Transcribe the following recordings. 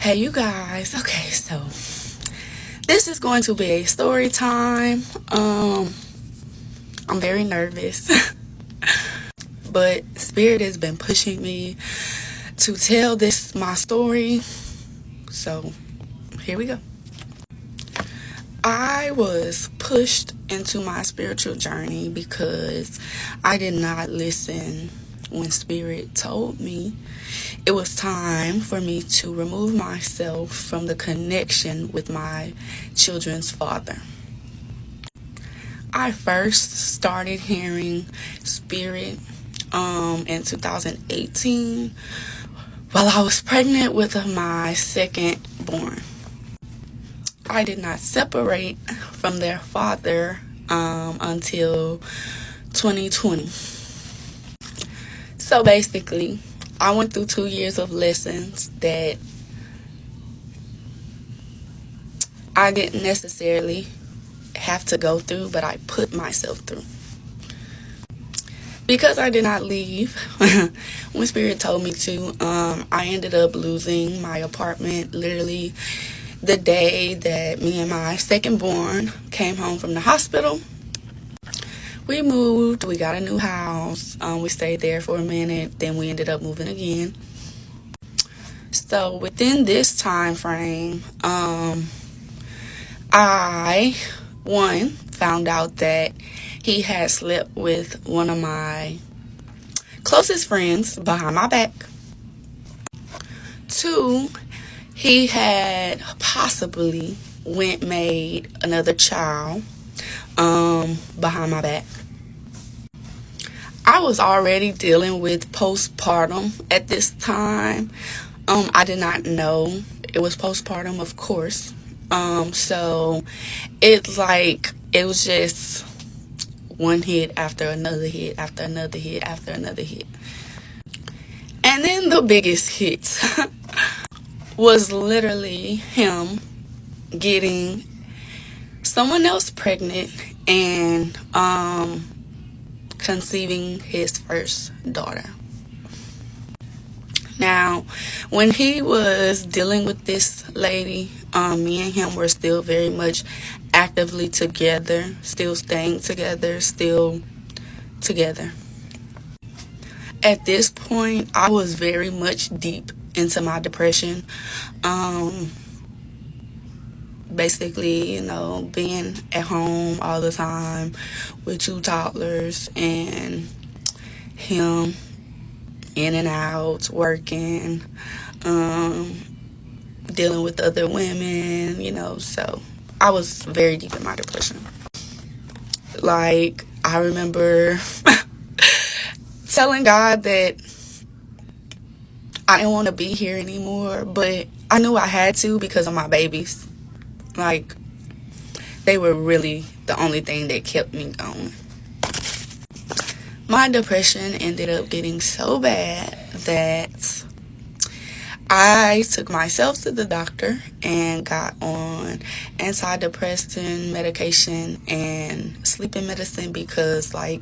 Hey, you guys. Okay, so this is going to be a story time. I'm very nervous, but Spirit has been pushing me to tell this my story. So here we go. I was pushed into my spiritual journey because I did not listen when Spirit told me it was time for me to remove myself from the connection with my children's father. I first started hearing Spirit in 2018 while I was pregnant with my second born. I did not separate from their father until 2020. So basically, I went through 2 years of lessons that I didn't necessarily have to go through, but I put myself through. Because I did not leave when Spirit told me to, I ended up losing my apartment literally the day that me and my second born came home from the hospital. We moved, we got a new house, we stayed there for a minute, then we ended up moving again. So within this time frame, I found out that he had slept with one of my closest friends behind my back. 2, he had possibly made another child behind my back. I was already dealing with postpartum at this time. I did not know it was postpartum, of course. So it was just one hit after another hit after another hit after another hit. And then the biggest hit was literally him getting someone else pregnant and conceiving his first daughter. Now, when he was dealing with this lady, me and him were still very much actively together, still staying together, still together. At this point, I was very much deep into my depression. Basically, being at home all the time with 2 toddlers and him in and out, working, dealing with other women, so I was very deep in my depression. I remember telling God that I didn't want to be here anymore, but I knew I had to because of my babies. They were really the only thing that kept me going. My depression ended up getting so bad that I took myself to the doctor and got on antidepressant medication and sleeping medicine because I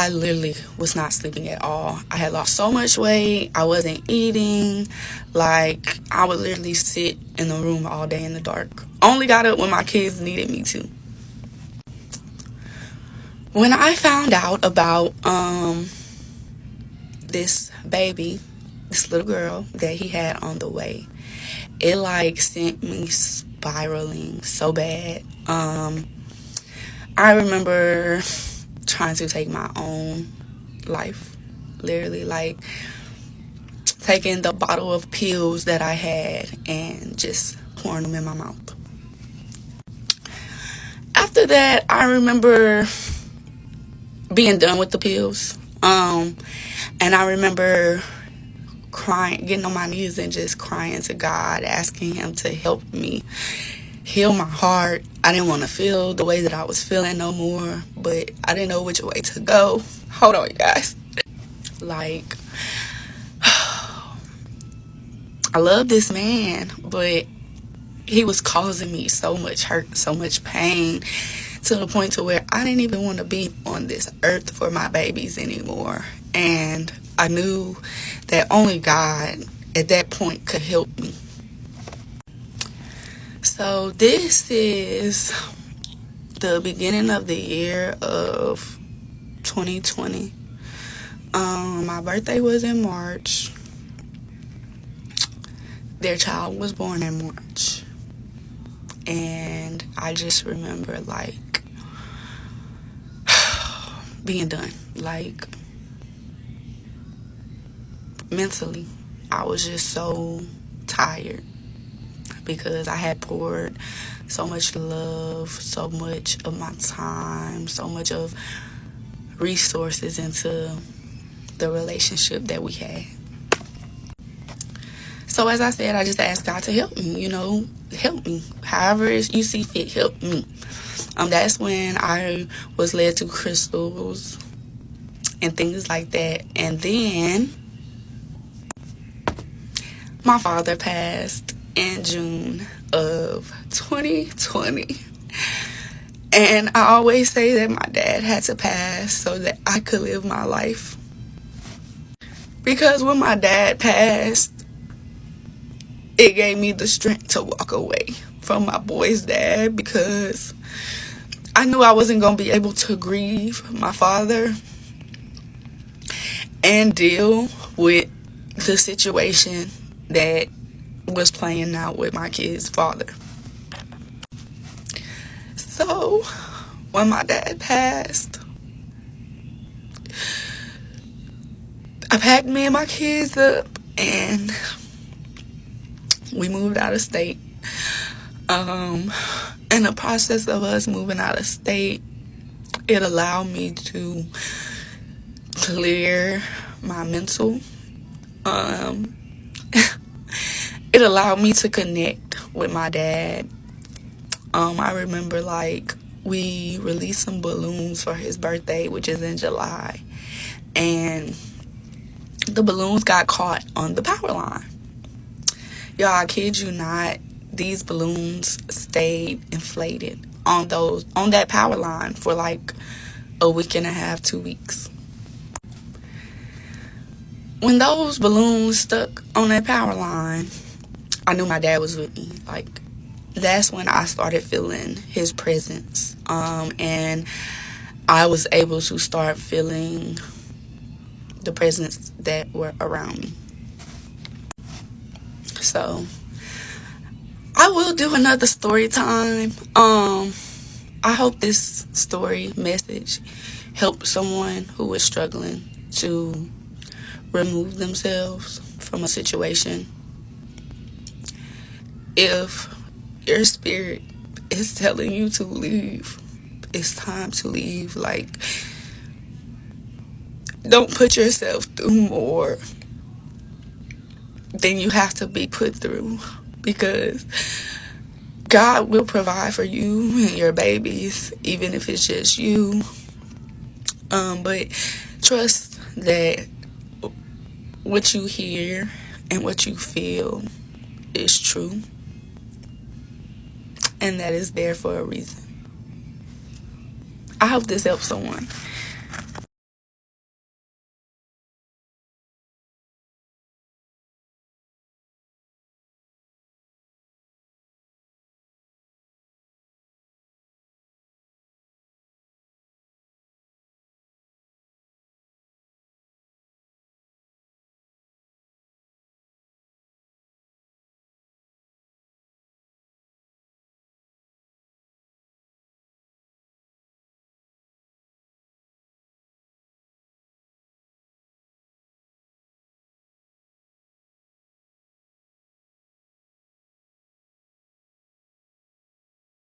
literally was not sleeping at all. I had lost so much weight. I wasn't eating. I would literally sit in the room all day in the dark. Only got up when my kids needed me to. When I found out about this baby, this little girl that he had on the way, it sent me spiraling so bad. I remember trying to take my own life, literally taking the bottle of pills that I had and just pouring them in my mouth. After that, I remember being done with the pills, and I remember crying, getting on my knees and just crying to God, asking him to help me heal my heart. I didn't want to feel the way that I was feeling no more, but I didn't know which way to go. Hold on, you guys. I love this man, but he was causing me so much hurt, so much pain, to the point to where I didn't even want to be on this earth for my babies anymore. And I knew that only God at that point could help me. So this is the beginning of the year of 2020. My birthday was in March. Their child was born in March. And I just remember like being done. Like mentally, I was just so tired because I had poured so much love, so much of my time, so much of resources into the relationship that we had. So as I said, I just asked God to help me, help me. However you see fit, help me. That's when I was led to crystals and things like that. And then my father passed in June of 2020. And I always say that my dad had to pass so that I could live my life. Because when my dad passed, it gave me the strength to walk away from my boy's dad, because I knew I wasn't going to be able to grieve my father and deal with the situation that was playing out with my kid's father. So when my dad passed, I packed me and my kids up and we moved out of state. In the process of us moving out of state, it allowed me to clear my mental. It allowed me to connect with my dad. I remember like we released some balloons for his birthday, which is in July, and the balloons got caught on the power line. Y'all, I kid you not, these balloons stayed inflated on that power line for like a week and a half, 2 weeks. When those balloons stuck on that power line, I knew my dad was with me. Like, that's when I started feeling his presence. And I was able to start feeling the presence that were around me. So I will do another story time. I hope this story message helped someone who is struggling to remove themselves from a situation. If your spirit is telling you to leave, it's time to leave. Like, don't put yourself through more than you have to be put through, because God will provide for you and your babies, even if it's just you. But trust that what you hear and what you feel is true, and that is there for a reason. I hope this helps someone.